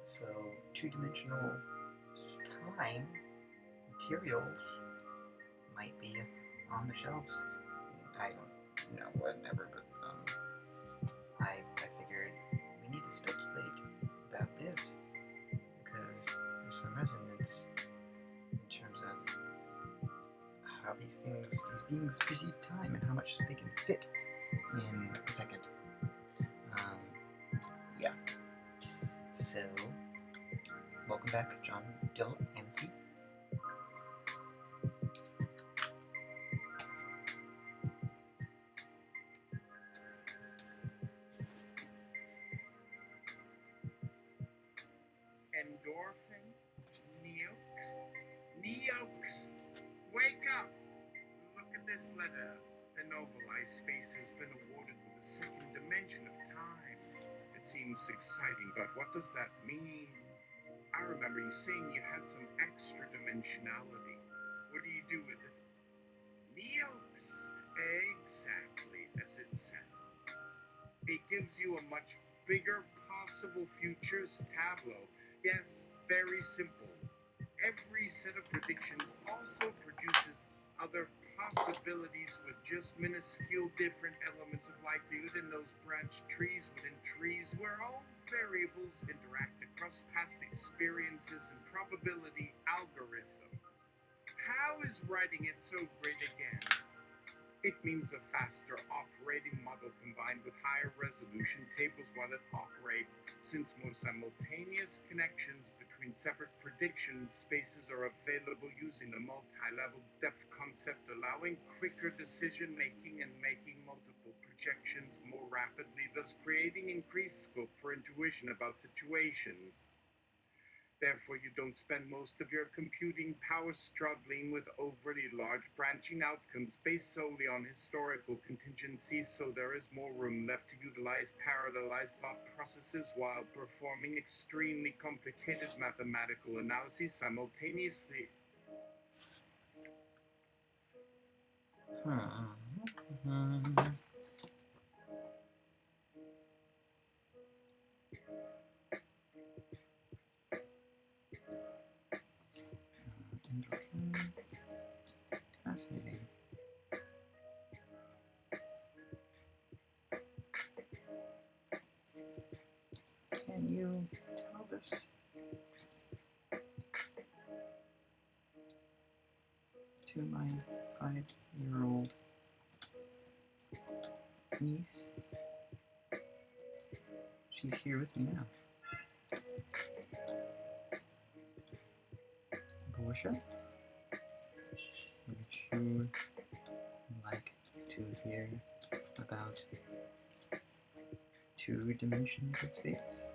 So, two-dimensional time materials might be on the shelves. I don't know, whatever, but I figured we need to speculate about this because there's some resonance in terms of how these beings perceive time and how much they can fit in a second. Yeah. So, welcome back, John Delancey. Endorphin? Neox? Wake up! Look at this letter. The novelized space has been awarded with a second dimension of time. It seems exciting, but what does that mean? I remember you saying you had some extra dimensionality. What do you do with it? Neox. Exactly as it sounds. It gives you a much bigger possible futures tableau. Yes, very simple. Every set of predictions also produces other possibilities with just minuscule different elements of likelihood in those branched trees within trees where all variables interact across past experiences and probability algorithms. How is writing it so great again? It means a faster operating model combined with higher resolution tables while it operates, since more simultaneous connections between separate prediction spaces are available using the multi-level depth concept, allowing quicker decision making and making multiple projections more rapidly, thus creating increased scope for intuition about situations. Therefore, you don't spend most of your computing power struggling with overly large branching outcomes based solely on historical contingencies, so there is more room left to utilize parallelized thought processes while performing extremely complicated mathematical analyses simultaneously. Fascinating. Can you tell this to my 5-year-old niece? She's here with me now. Portia, would you like to hear about two dimensions of space?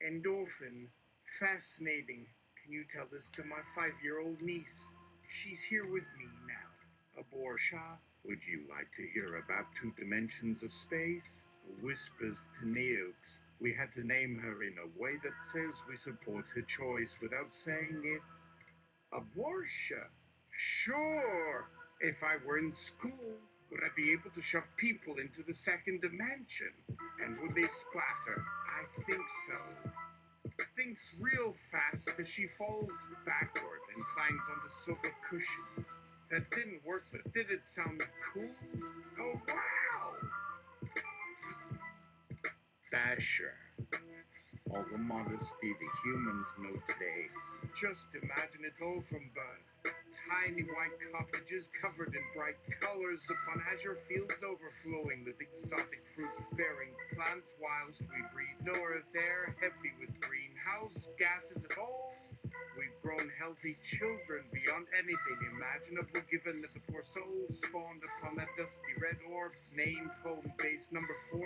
Endorphin. Fascinating. Can you tell this to my 5-year-old niece? She's here with me now. Aborsha, would you like to hear about two dimensions of space? Whispers to Neox. We had to name her in a way that says we support her choice without saying it. Aborsha. Sure. If I were in school, Would I be able to shove people into the second dimension? And would they splatter? I think so. Thinks real fast as she falls backward and climbs onto sofa cushions. That didn't work, but did it sound cool? Oh, wow! Basher. All the modesty the humans know today. Just imagine it all from birth. Tiny white cottages covered in bright colors upon azure fields overflowing with exotic fruit-bearing plants whilst we breathe no earth air heavy with greenhouse gases at all. We've grown healthy children beyond anything imaginable, given that the poor souls spawned upon that dusty red orb named home base number 43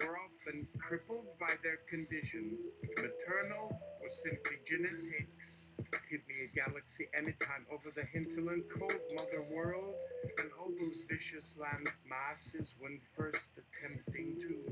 were often crippled by their conditions, maternal or simply genetics. Give me a galaxy anytime over the hinterland cold mother world, and all those vicious land masses when first attempting to.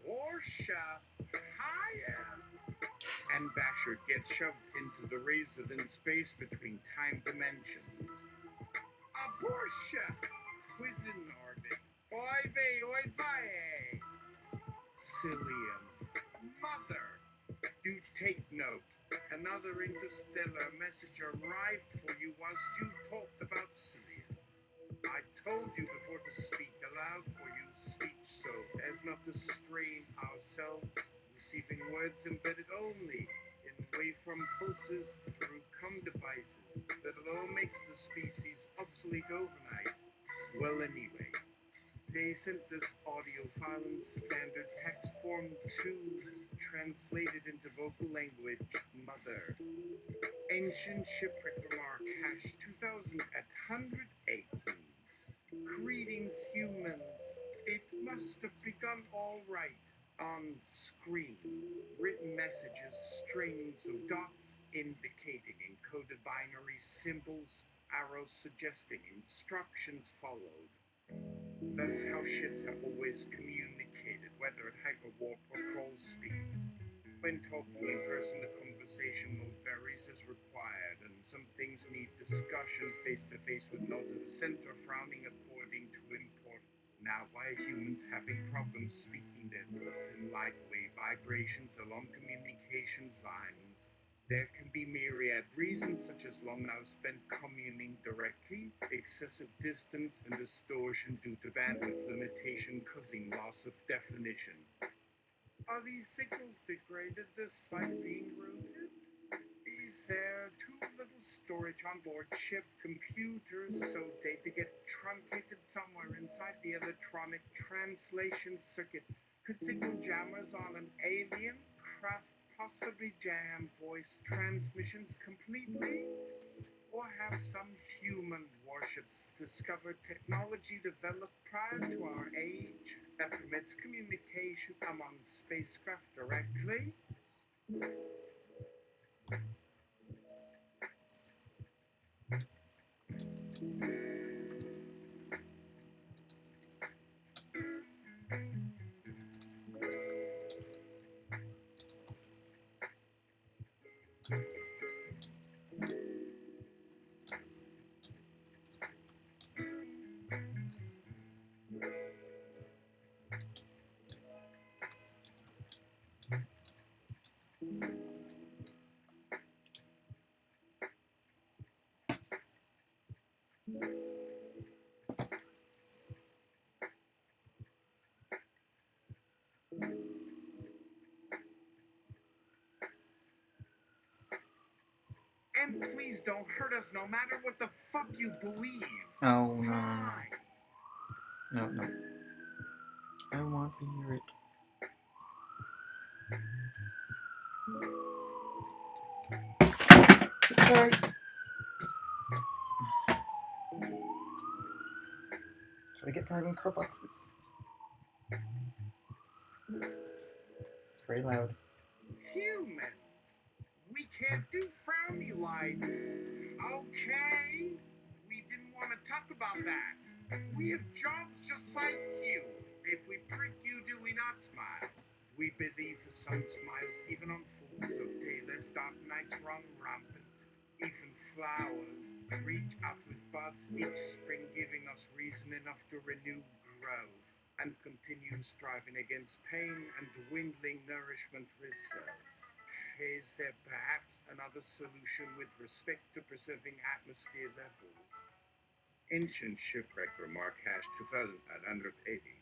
Porsche, higher! And Basher gets shoved into the reason in space between time dimensions. A Porsche, quiz in orbit. Oy vey, oy vey. Cillian, mother, do take note. Another interstellar message arrived for you whilst you talked about Cillian. I told you before to speak aloud for you speech so as not to strain ourselves, receiving words embedded only in waveform pulses through devices that alone makes the species obsolete overnight. Well, anyway, they sent this audio file in standard text form too, translated into vocal language, mother. Ancient shipwreck remark hash 2118. Greetings, humans. It must have begun all right. On screen, written messages, strings of dots indicating encoded binary symbols, arrows suggesting instructions followed. That's how ships have always communicated, whether at hyperwarp or crawl speeds. When talking in person, the conversation mode varies as required, and some things need discussion face-to-face with nods at the center frowning according to import. Now, why are humans having problems speaking their thoughts in light wave vibrations along communications lines? There can be myriad reasons, such as long hours spent communing directly, excessive distance, and distortion due to bandwidth limitation causing loss of definition. Are these signals degraded despite being routed? Is there too little storage on board ship computers so data get truncated somewhere inside the electronic translation circuit? Could signal jammers on an alien craft possibly jam voice transmissions completely? Or have some human warships discovered technology developed prior to our age that permits communication among spacecraft directly? And please don't hurt us no matter what the fuck you believe. Oh, no. Fine. No, no. I want to hear it. Sorry. That's what I get for having car boxes. It's very loud. Humans. We can't do frowny lights. Okay. We didn't want to talk about that. We have jobs just like you. If we prick you, do we not smile? We believe the sun smiles even on fools of tailors. Dark nights run rampant. Even flowers reach out with buds each spring, giving us reason enough to renew growth and continue striving against pain and dwindling nourishment reserves. Is there perhaps another solution with respect to preserving atmosphere levels? Ancient shipwreck remark hash 2980.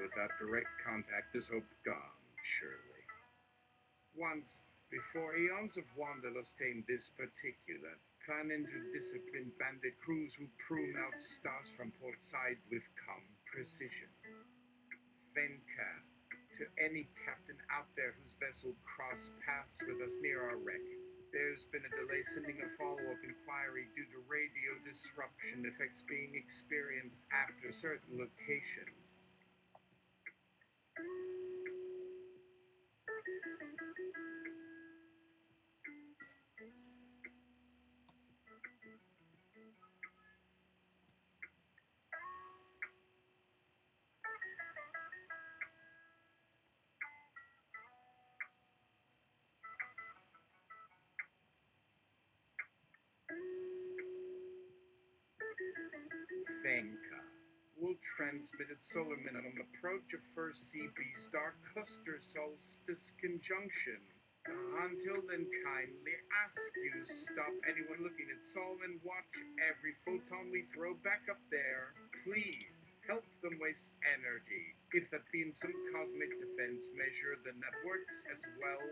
Without direct contact is hope gone, surely. Once, before eons of wanderlust tamed this particular, clan into disciplined bandit crews who prune out stars from port side with calm precision. Venka, to any captain out there whose vessel crossed paths with us near our wreck. There's been a delay sending a follow-up inquiry due to radio disruption effects being experienced after certain locations. Venka will transmit its solar minimum approach of first CB star cluster solstice conjunction. Until then, kindly ask you stop anyone looking at Sol and watch every photon we throw back up there. Please help them waste energy. If that be in some cosmic defense measure, then that works as well.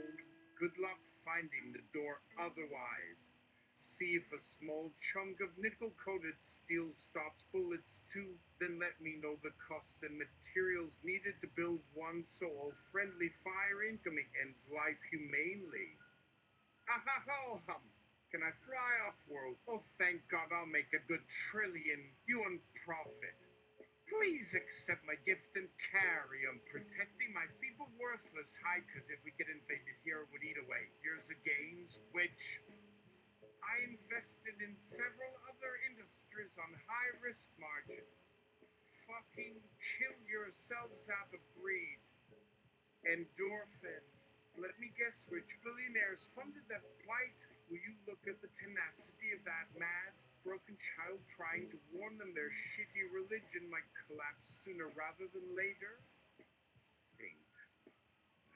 Good luck finding the door otherwise. See if a small chunk of nickel-coated steel stops bullets too, then let me know the cost and materials needed to build one so all-friendly fire incoming ends life humanely. Ha-ha-ho-hum! Can I fly off-world? Oh, thank God, I'll make a good trillion. You and profit. Please accept my gift and carry on protecting my feeble, worthless hide, because if we get invaded here, it would eat away years of gains, which I invested in several other industries on high-risk margins. Fucking kill yourselves out of greed. Endorphins. Let me guess which billionaires funded that flight. Will you look at the tenacity of that mad, broken child trying to warn them their shitty religion might collapse sooner rather than later? Think.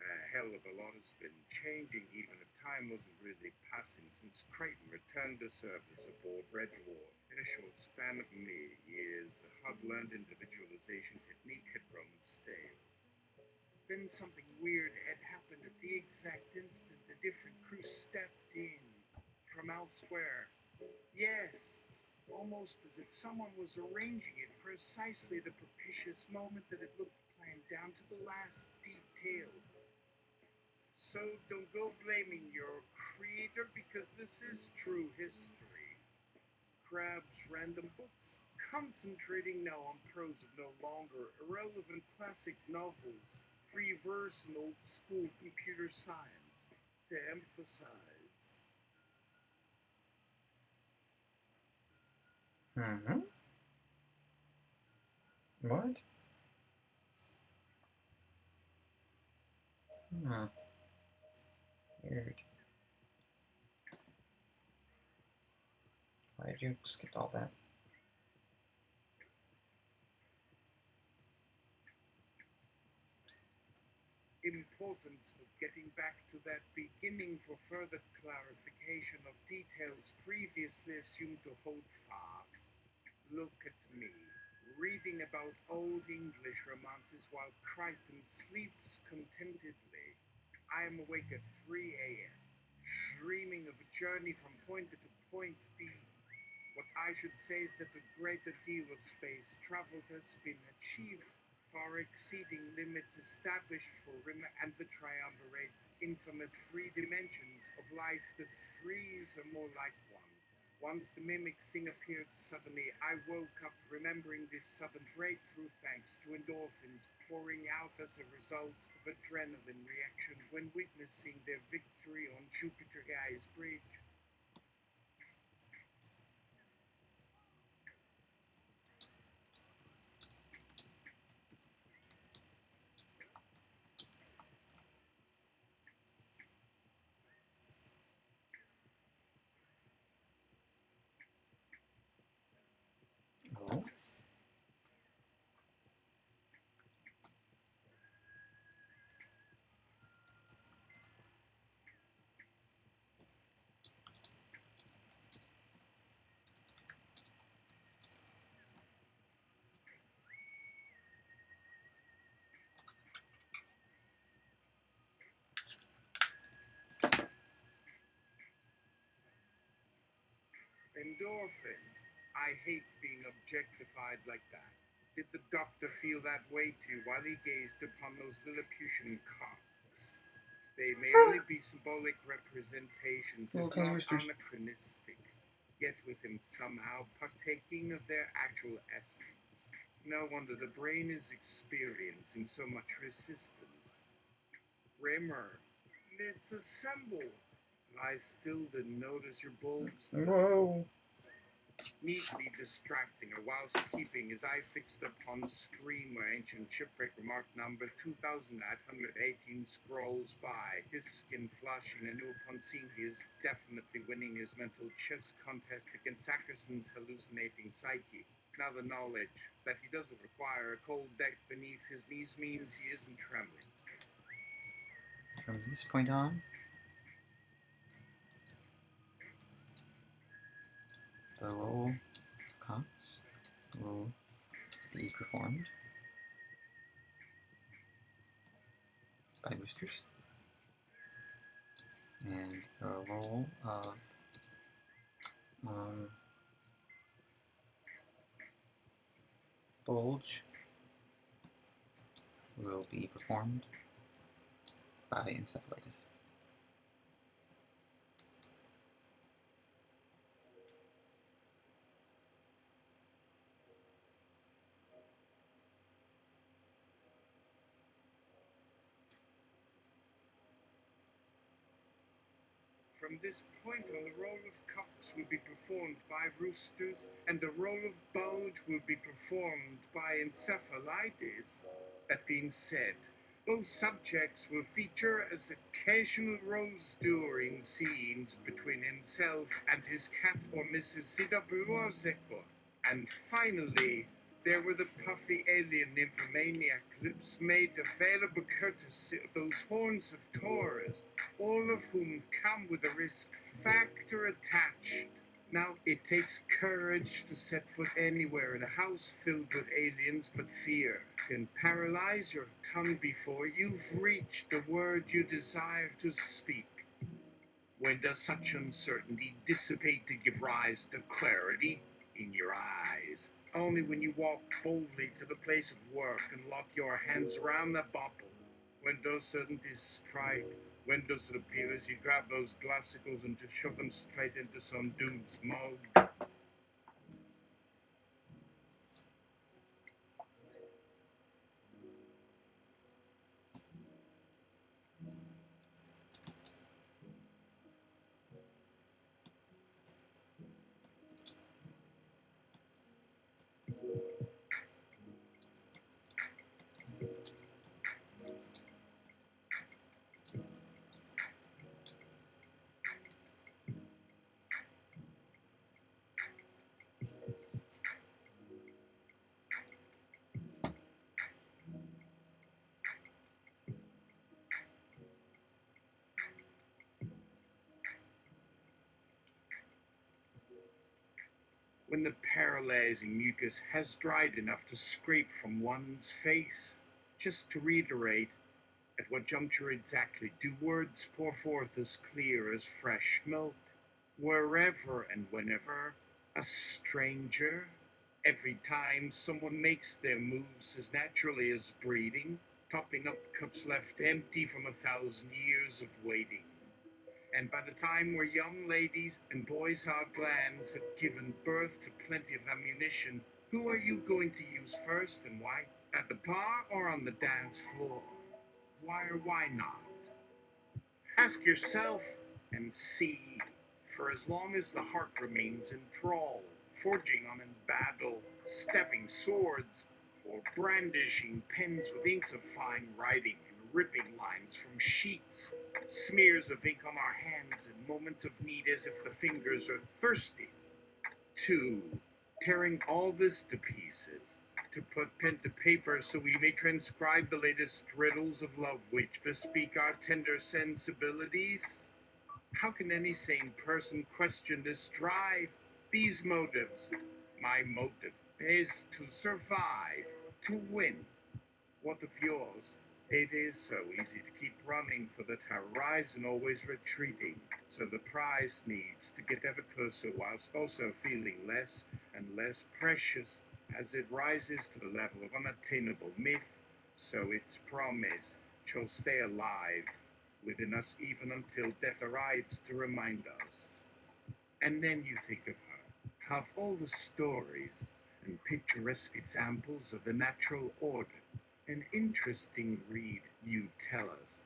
A hell of a lot has been changing, even if time wasn't really passing since Crichton returned to service aboard Red Dwarf. In a short span of years, the hard-learned individualization technique had grown stale. Then something weird had happened at the exact instant a different crew stepped in from elsewhere. Yes, almost as if someone was arranging it precisely the propitious moment that it looked planned down to the last detail. So don't go blaming your creator, because this is true history. Crab's random books, concentrating now on prose of no longer irrelevant classic novels, free verse and old school computer science, to emphasize. What? Weird. Why did you skip all that? Importance of getting back to that beginning for further clarification of details previously assumed to hold fast. Look at me, reading about old English romances while Crichton sleeps contentedly. I am awake at 3 a.m., dreaming of a journey from point A to point B. What I should say is that a greater deal of space travel has been achieved far exceeding limits established for Rimmer and the Triumvirate's infamous 3 dimensions of life. The threes are more like ones. Once the mimic thing appeared suddenly, I woke up remembering this sudden breakthrough thanks to endorphins pouring out as a result of adrenaline reaction when witnessing their victory on Jupiter Guy's Bridge. Oh. Endorphin. I hate being objectified like that. Did the doctor feel that way too while he gazed upon those Lilliputian cocks? They may only be symbolic representations, Little if tiny not roosters. anachronistic, yet with him somehow partaking of their actual essence. No wonder the brain is experiencing so much resistance. Rimmer, it's a symbol. I still didn't notice your bulbs. Whoa. Neatly distracting her whilst keeping his eye fixed upon the screen where ancient shipwreck remark number 2818 scrolls by, his skin flushing anew upon seeing he is definitely winning his mental chess contest against Sackerson's hallucinating psyche. Now the knowledge that he doesn't require a cold deck beneath his knees means he isn't trembling. From this point on, the roll cocks will be performed by roosters, and the roll of bulge will be performed by encephalitis. From this point on, the roll of cocks will be performed by roosters, and the roll of bulge will be performed by encephalitis. That being said, both subjects will feature as occasional rose-during scenes between himself and his cat or Mrs. Sidabuazeko. And finally, there were the puffy alien nymphomaniac clips made available courtesy of those horns of Taurus, all of whom come with a risk factor attached. Now, it takes courage to set foot anywhere in a house filled with aliens, but fear can paralyze your tongue before you've reached the word you desire to speak. When does such uncertainty dissipate to give rise to clarity? In your eyes. Only when you walk boldly to the place of work and lock your hands around the bottle. When does certainty strike? When does it appear as you grab those glassicles and just shove them straight into some dude's mug? When the paralyzing mucus has dried enough to scrape from one's face. Just to reiterate, at what juncture exactly do words pour forth as clear as fresh milk? Wherever and whenever a stranger Every time someone makes their moves as naturally as breathing, topping up cups left empty from 1,000 years of waiting. And by the time where young ladies and boys' hard glands have given birth to plenty of ammunition, who are you going to use first and why? At the bar or on the dance floor? Why or why not? Ask yourself and see. For as long as the heart remains in thrall, forging on in battle, stepping swords, or brandishing pens with inks of fine writing and ripping lines from sheets, smears of ink on our hands in moments of need as if the fingers are thirsty. 2. Tearing all this to pieces, to put pen to paper so we may transcribe the latest riddles of love which bespeak our tender sensibilities? How can any sane person question this drive, these motives? My motive is to survive, to win. What of yours? It is so easy to keep running for the horizon, always retreating. So the prize needs to get ever closer whilst also feeling less and less precious as it rises to the level of unattainable myth. So its promise shall stay alive within us even until death arrives to remind us. And then you think of her, of all the stories and picturesque examples of the natural order. An interesting read, you tell us.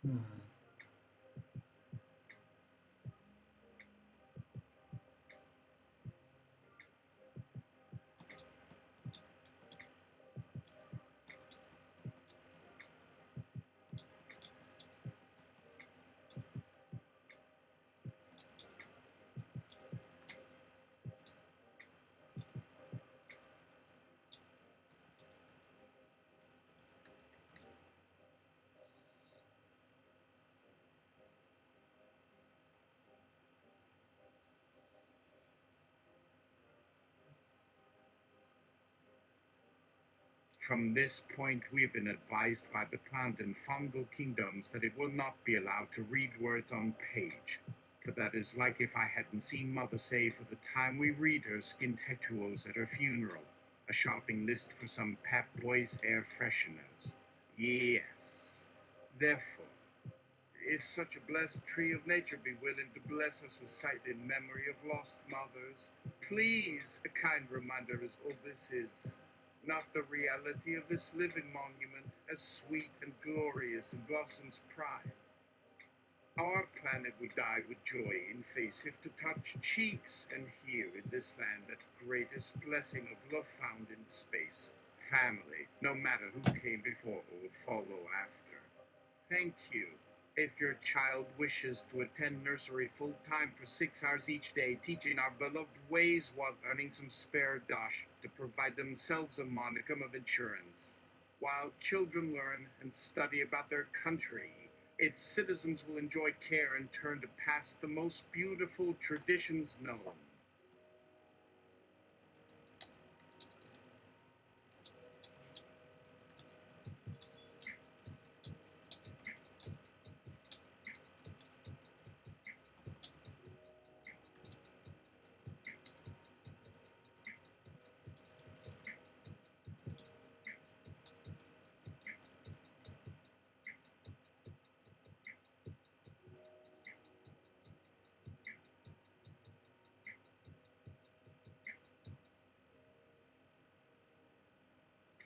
Hmm. From this point, we've been advised by the plant and fungal kingdoms that it will not be allowed to read words on page. For that is like if I hadn't seen Mother say for the time we read her skin tattoos at her funeral, a shopping list for some Pep Boys air fresheners. Yes. Therefore, if such a blessed tree of nature be willing to bless us with sight in memory of lost mothers, please, a kind reminder as all this is, not the reality of this living monument, as sweet and glorious in blossom's pride. Our planet would die with joy in face if to touch cheeks and hear in this land that greatest blessing of love found in space, family, no matter who came before or will follow after. Thank you. If your child wishes to attend nursery full time for 6 hours each day, teaching our beloved ways while earning some spare dosh to provide themselves a modicum of insurance. While children learn and study about their country, its citizens will enjoy care and turn to pass the most beautiful traditions known.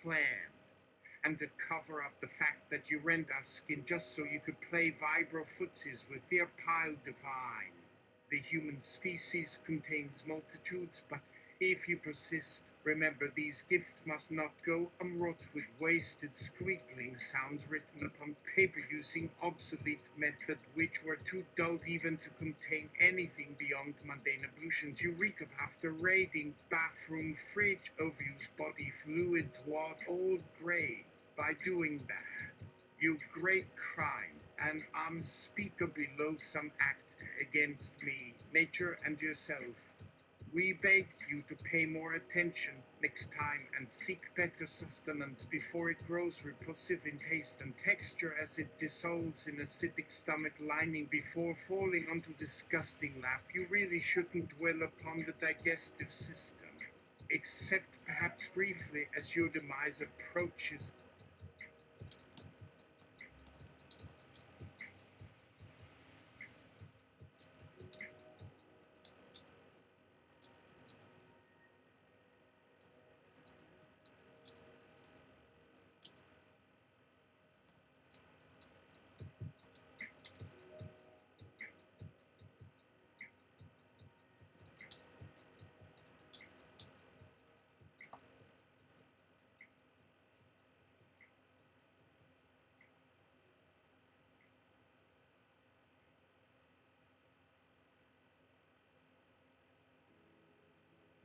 Planned and to cover up the fact that you rent our skin just so you could play vibro footsies with their pile divine. The human species contains multitudes, but if you persist, remember these gifts must not go unwrought with wasted squealing sounds written upon paper using obsolete method which were too dull even to contain anything beyond mundane ablutions. You reek of after raiding bathroom fridge overused body fluid toward old grey. By doing that, you great crime and unspeakably loathsome act against me, nature, and yourself. We beg you to pay more attention next time and seek better sustenance before it grows repulsive in taste and texture as it dissolves in acidic stomach lining before falling onto disgusting lap. You really shouldn't dwell upon the digestive system, except perhaps briefly as your demise approaches.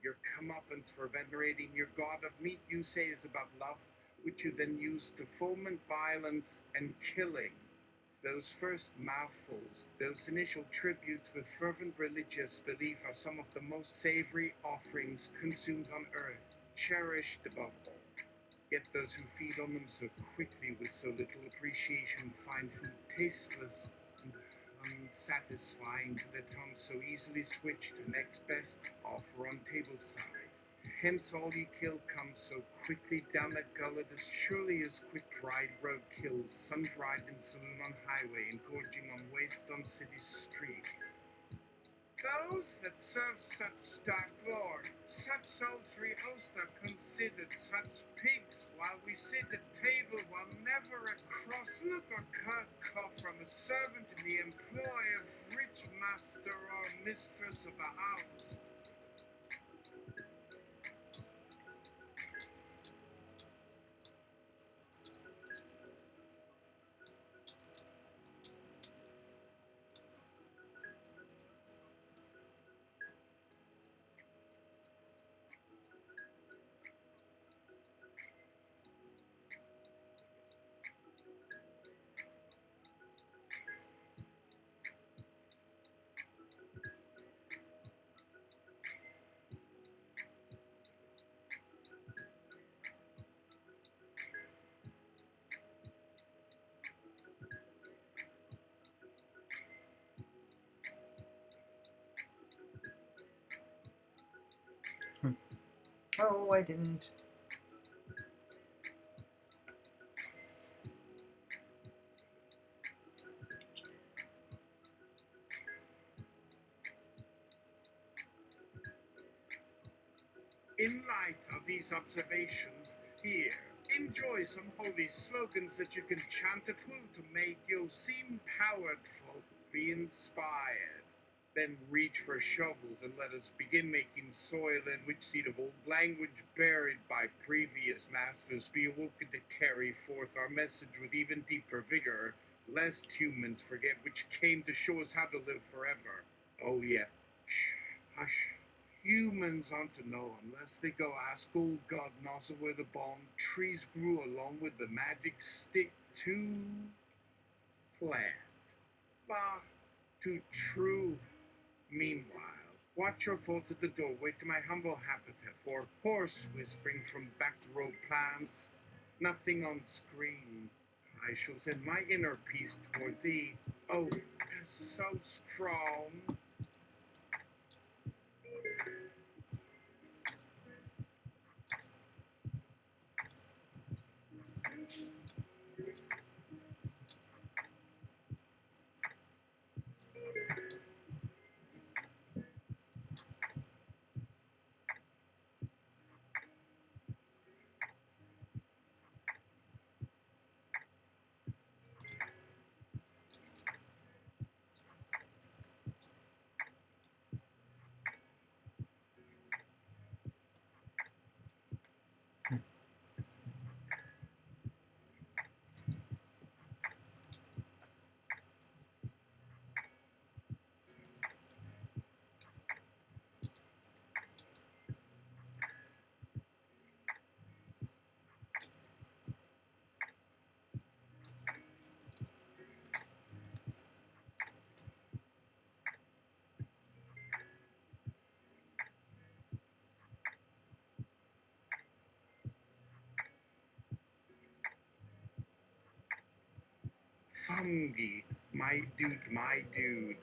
Your comeuppance for venerating your god of meat you say is about love, which you then use to foment violence and killing. Those first mouthfuls, those initial tributes with fervent religious belief are some of the most savory offerings consumed on earth, cherished above all. Yet those who feed on them so quickly with so little appreciation find food tasteless and unsatisfying to their tongues, so easily switch to next best offer on table side. Hence all you kill comes so quickly down that gullet as surely as quick dried road kills, sun-dried in saloon on highway, and gorging on waste on city streets. Those that serve such dark lord, such sultry host are considered such pigs, while we sit at table while never a cross look or curt cough from a servant in the employ of rich master or mistress of a house. Oh, I didn't. In light of these observations, here, enjoy some holy slogans that you can chant at will to make you seem powerful, be inspired. Then reach for shovels and let us begin making soil in which seed of old language buried by previous masters be awoken to carry forth our message with even deeper vigor, lest humans forget which came to show us how to live forever. Oh yeah, shh, hush. Humans aren't to know unless they go ask old God Nozzle where the balm trees grew along with the magic stick to plant. Bah, to true. Meanwhile, watch your thoughts at the doorway to my humble habitat for horse whispering from back row plants. Nothing on screen. I shall send my inner peace toward thee. Oh, so strong. fungi. My dude.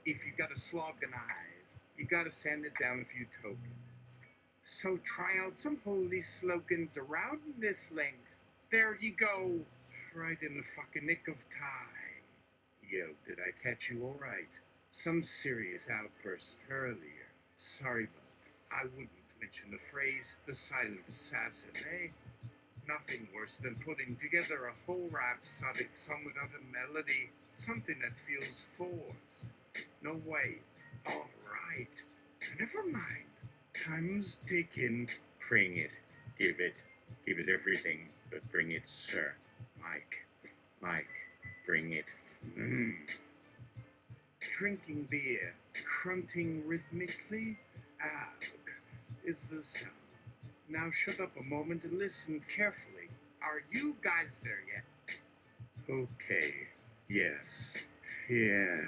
If you gotta slogonize, you gotta send it down a few tokens. So try out some holy slogans around this length. There you go. Right in the fucking nick of time. Yo, did I catch you all right? Some serious outburst earlier. Sorry, but I wouldn't mention the phrase the silent assassin, eh? Nothing worse than putting together a whole rhapsodic song without a melody, something that feels forced. No way. All right. Never mind. Time's ticking. Bring it. Give it. Give it everything, but bring it, sir. Mike, bring it. Drinking beer, grunting rhythmically. Ugh, is the sound. Now shut up a moment and listen carefully. Are you guys there yet? Okay. Yes. Yeah.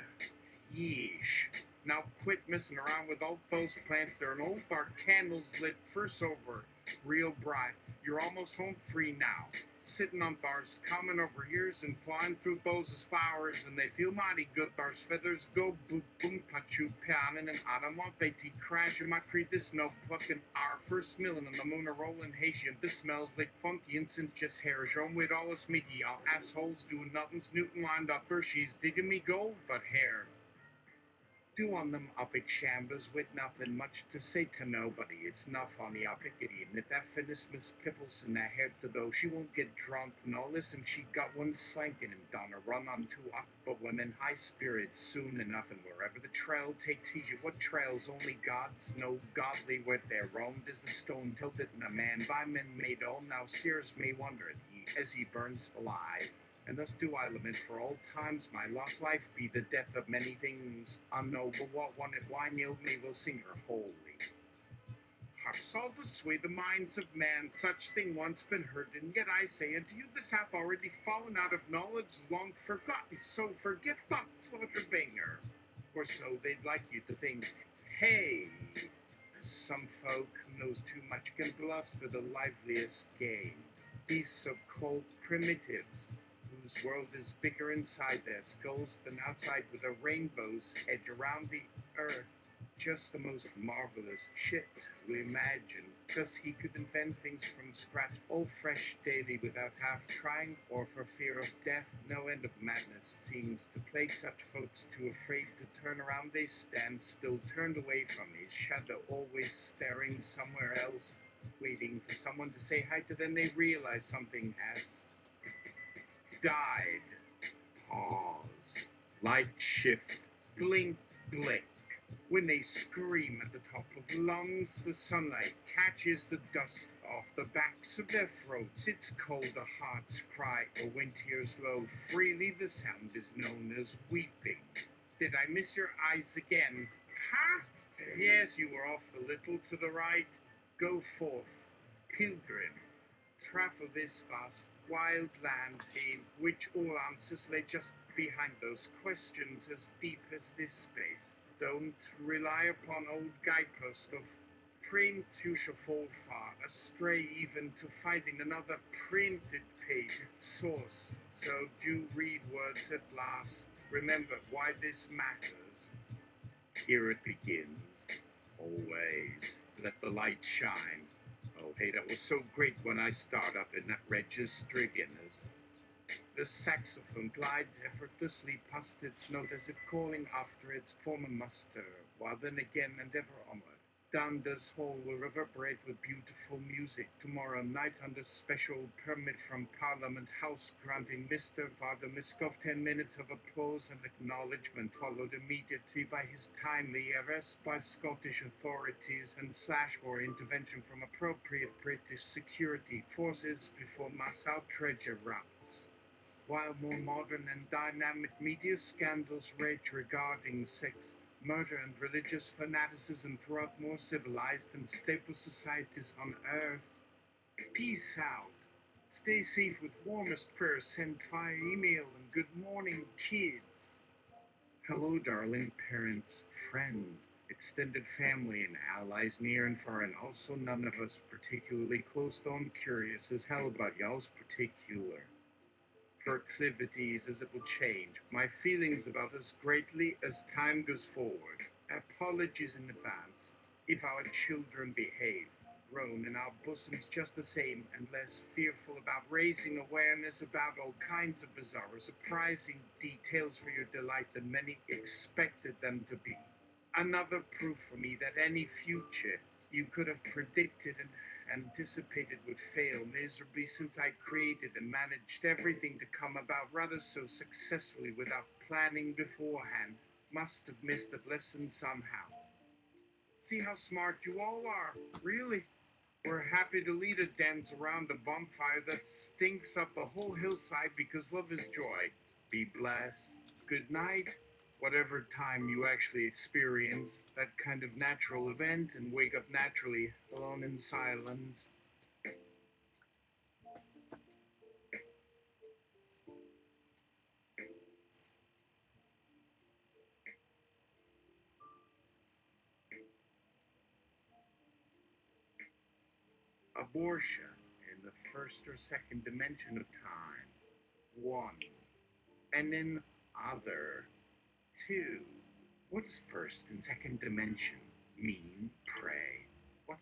Yeesh. Now quit messing around with all those plants. They're an old bar, candles lit, first over, real bright. You're almost home free now. Sitting on bars, coming over ears and flying through bows as flowers, and they feel mighty good. Bars feathers go boom boom pachu pianin and automobile crash in my creed. This no plucking our first millin' and the moon a rolling Haitian. This smells like funky incense, just hair. Jean with all this meaty, all assholes doing nothing. Snootin' lined up her, she's digging me gold, but hair. Do on them upic chambers with nothing much to say to nobody. It's enough on the upicity. And if that finished Miss Pipples in that hair to though, she won't get drunk. No, listen, she got one slanking and done a run on two up, but when in high spirits soon enough, and wherever the trail takes you, what trails only gods know godly where they're roamed is the stone tilted and a man by men made all. Now Sears may wonder as he burns alive. And thus do I lament for all times my lost life be the death of many things unknowable. What wanted wine yield me will sing her holy. Harps all to sway the minds of man, such thing once been heard, and yet I say unto you, this hath already fallen out of knowledge, long forgotten. So forget not Flutterbanger, or so they'd like you to think. Hey, some folk knows too much can bluster the liveliest game. These so-called primitives, whose world is bigger inside their skulls than outside, with a rainbow's edge around the earth. Just the most marvelous shit to imagine. Thus he could invent things from scratch, all fresh daily, without half trying, or for fear of death. No end of madness seems to plague such folks, too afraid to turn around they stand still, turned away from his shadow, always staring somewhere else, waiting for someone to say hi to them. They realize something has died. Pause. Light shift. Blink, blink. When they scream at the top of lungs, the sunlight catches the dust off the backs of their throats. It's cold, a heart's cry, or when tears flow freely, the sound is known as weeping. Did I miss your eyes again? Ha! Yes, you were off a little to the right. Go forth, pilgrim. Travel this vast, wild lands in which all answers lay just behind those questions as deep as this space. Don't rely upon old guideposts of print, you shall fall far astray even to finding another printed page source. So do read words at last. Remember why this matters. Here it begins. Always let the light shine. Oh, hey, that was so great when I start up in that register Guinness. The saxophone glides effortlessly past its note as if calling after its former master, while then again and ever onward. Dundas Hall will reverberate with beautiful music tomorrow night under special permit from Parliament House, granting Mr. Vardamiskov 10 minutes of applause and acknowledgement, followed immediately by his timely arrest by Scottish authorities and /or intervention from appropriate British security forces before mass outrage erupts. While more modern and dynamic media scandals rage regarding sex, murder, and religious fanaticism throughout more civilized and stable societies on Earth. Peace out. Stay safe with warmest prayers sent via email, and good morning, kids. Hello, darling parents, friends, extended family, and allies near and far, and also none of us particularly close, though I'm curious as hell about y'all's particular proclivities as it will change, my feelings about us greatly as time goes forward. Apologies in advance if our children behave, grown in our bosoms just the same, and less fearful about raising awareness about all kinds of bizarre, surprising details for your delight than many expected them to be. Another proof for me that any future you could have predicted and anticipated would fail miserably, since I created and managed everything to come about rather so successfully without planning beforehand, must have missed the lesson somehow. See how smart you all are, really. We're happy to lead a dance around a bonfire that stinks up the whole hillside because love is joy. Be blessed. Good night. Whatever time you actually experience that kind of natural event and wake up naturally, alone in silence. Abortion in the first or second dimension of time. 1. And in other. 2. What does first and second dimension mean, pray? What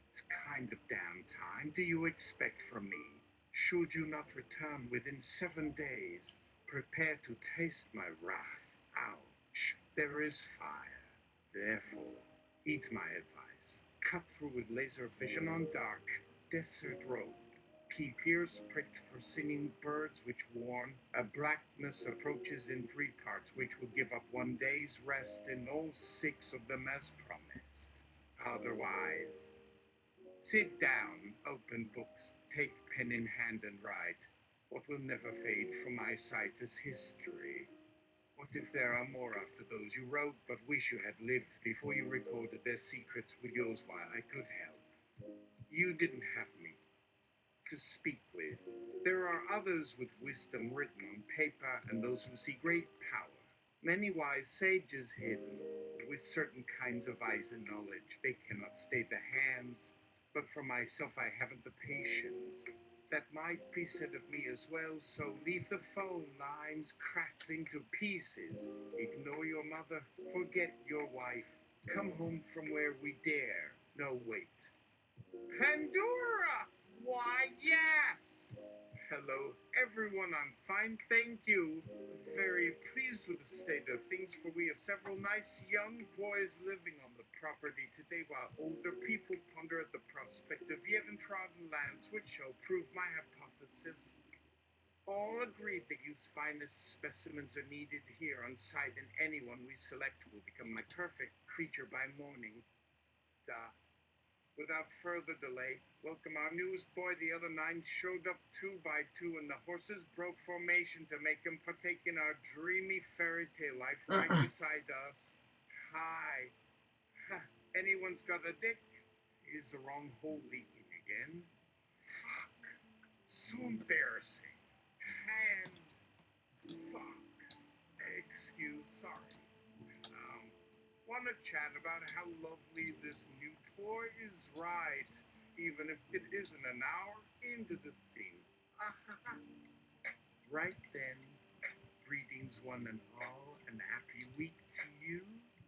kind of downtime do you expect from me? Should you not return within 7 days, prepare to taste my wrath. Ouch, there is fire. Therefore, heed my advice. Cut through with laser vision on dark, desert road. Keep ears pricked for singing birds which warn. A blackness approaches in 3 parts, which will give up 1 day's rest in all 6 of them as promised. Otherwise, sit down, open books, take pen in hand and write. What will never fade from my sight is history. What if there are more after those you wrote, but wish you had lived before you recorded their secrets with yours while I could help? You didn't have me to speak with. There are others with wisdom written on paper, and those who see great power. Many wise sages hidden, with certain kinds of eyes and knowledge. They cannot stay the hands, but for myself I haven't the patience. That might be said of me as well, so leave the phone lines crackling to pieces. Ignore your mother, forget your wife. Come home from where we dare. No, wait. Pandora! Why, yes! Hello, everyone. I'm fine, thank you. Very pleased with the state of things, for we have several nice young boys living on the property today, while older people ponder at the prospect of yet untrodden lands, which shall prove my hypothesis. All agreed that youth's finest specimens are needed here on site, and anyone we select will become my perfect creature by morning. Without further delay, welcome our newest boy. The other 9 showed up 2 by 2, and the horses broke formation to make him partake in our dreamy fairy tale life right beside us. Hi. Anyone's got a dick? Is the wrong hole leaking again? Fuck. So embarrassing. And fuck. Sorry. Want to chat about how lovely this new toy is, right? Even if it isn't an hour into the scene. Right then, greetings one and all, and happy week to you,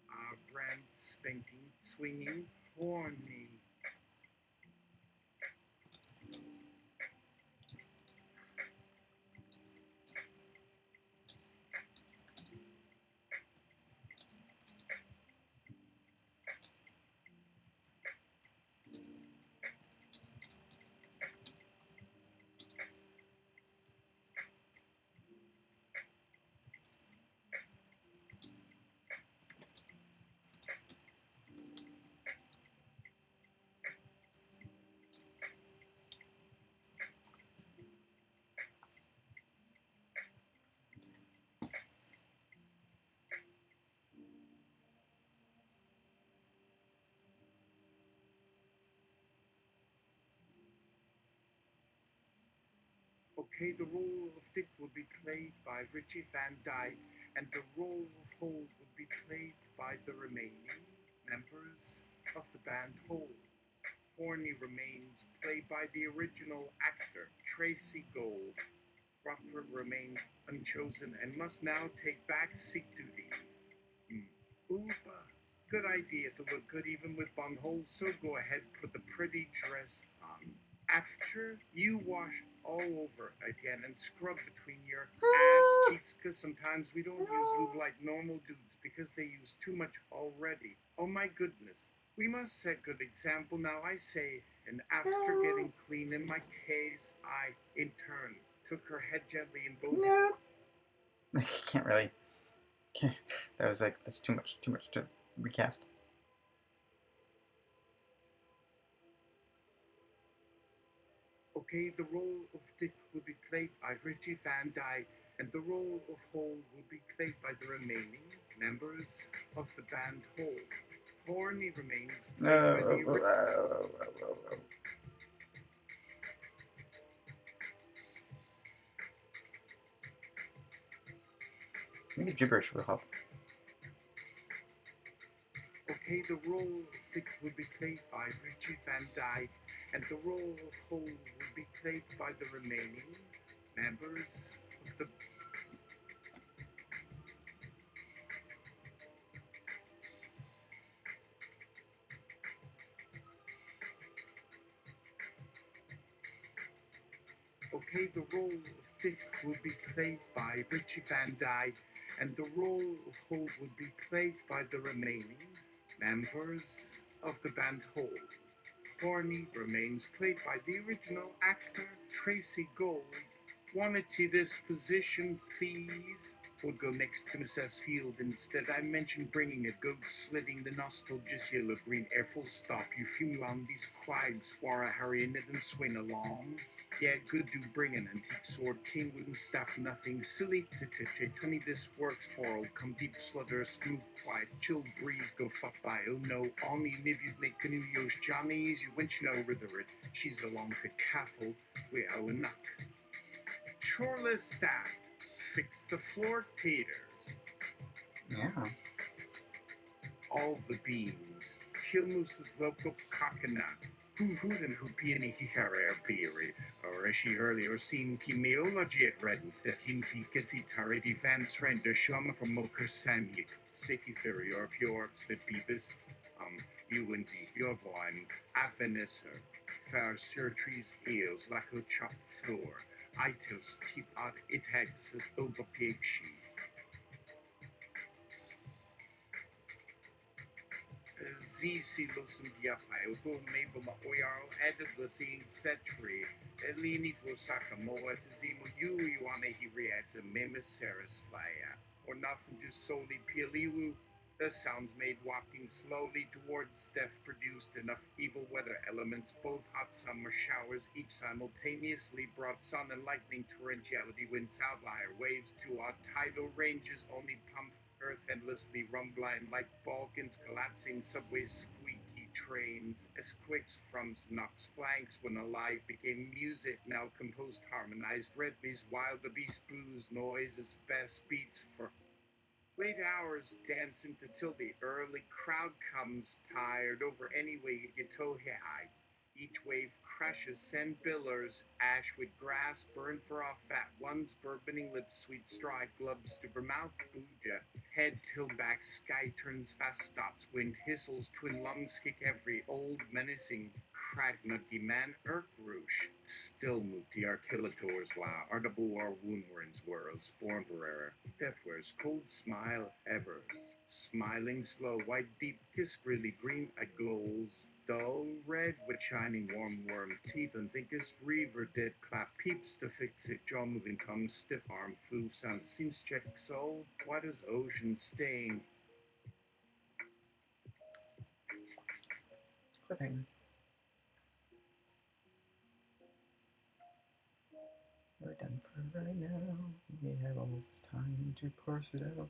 our brand spanking, swinging, horny. Okay, the role of Dick will be played by Richie Van Dyke, and the role of Hold will be played by the remaining members of the band Hold. Horny remains played by the original actor, Tracy Gold. Rockford remains unchosen and must now take back seat duty. Oopa. Good idea to look good even with bung holes, so go ahead, put the pretty dress on. After, you wash all over again and scrub between your ass cheeks, because sometimes we don't use lube like normal dudes because they use too much already. Oh my goodness. We must set good example now, I say, and after getting clean in my case, I, in turn, took her head gently in both. No. Can't really. That was like, that's too much to recast. Okay, the role of Dick will be played by Richie Van Dyke, and the role of Hole will be played by the remaining members of the band Hole. Horny remains played by the original. Maybe gibberish will help. Okay, the role of Dick will be played by Richie Van Dyke, and the role of Hole will be played by the remaining members of the. Okay, the role of Dick will be played by Richie Van Dyke, and the role of Hole will be played by the remaining members of the band Hole. Horny remains played by the original actor Tracy Gold. Wanted to this position, please? Would go next to Mrs. Field. Instead, I mentioned bringing a goat, slitting the nostalgic yellow green air full stop. You fume on these quags, Wara Harry and then swing along. Yeah, good do bring an antique sword, king wooden staff, nothing silly to honey, this works for all. Come deep, slaughter, smooth, quiet, chill breeze, go fuck by. Oh no, only if you make canoe yosh Johnny's, you winch no rither it. She's along the caffle, we owe a knock. Chorless staff, fix the floor taters. Yeah. All the beans, kill moose's local coconut. Who and who piani hikare beery, or as she earlier seen kimeology at red and that him fi gets tarity van trend or shama from moker samyik, siki theory or pure that beebis, you and your vine, avenisser, fair surtrees eels, lacko chop floor, itos tip out it hags as over pig sheath. Zisi losum diapai, upo mabel ma oyaro added the scene setri, elini for sakamoa to zimo you wane he reacts a memisera slaya, or nothing to solely pialiwu. The sounds made walking slowly towards Steph produced enough evil weather elements, both hot summer showers, each simultaneously brought sun and lightning torrentiality winds, outlier waves to our tidal ranges, only pumped earth endlessly rumbling like Balkans collapsing subways, squeaky trains, as quakes from Knox flanks when alive became music, now composed, harmonized, rhythms, while the beast blues noises, best beats for late hours dancing till the early crowd comes tired over any way you toe high. Each wave crashes, send billers, ash with grass, burn for our fat ones, bourboning lips, sweet stride, gloves to mouth, booja, head till back, sky turns fast, stops, wind whistles, twin lungs kick every old menacing Kragnutty man Urkrush, still muti arkilators la Ardabur woundwurns whirls, formbearer, deathwares, cold smile ever. Smiling slow, white deep kiss really green at glows, dull red with shining warm worm teeth and thinkest reaver dead clap peeps to fix it, jaw moving comes stiff arm flu sound seems check soul, why does ocean stain? Clipping. We're done for right now. We have all this time to parse it out.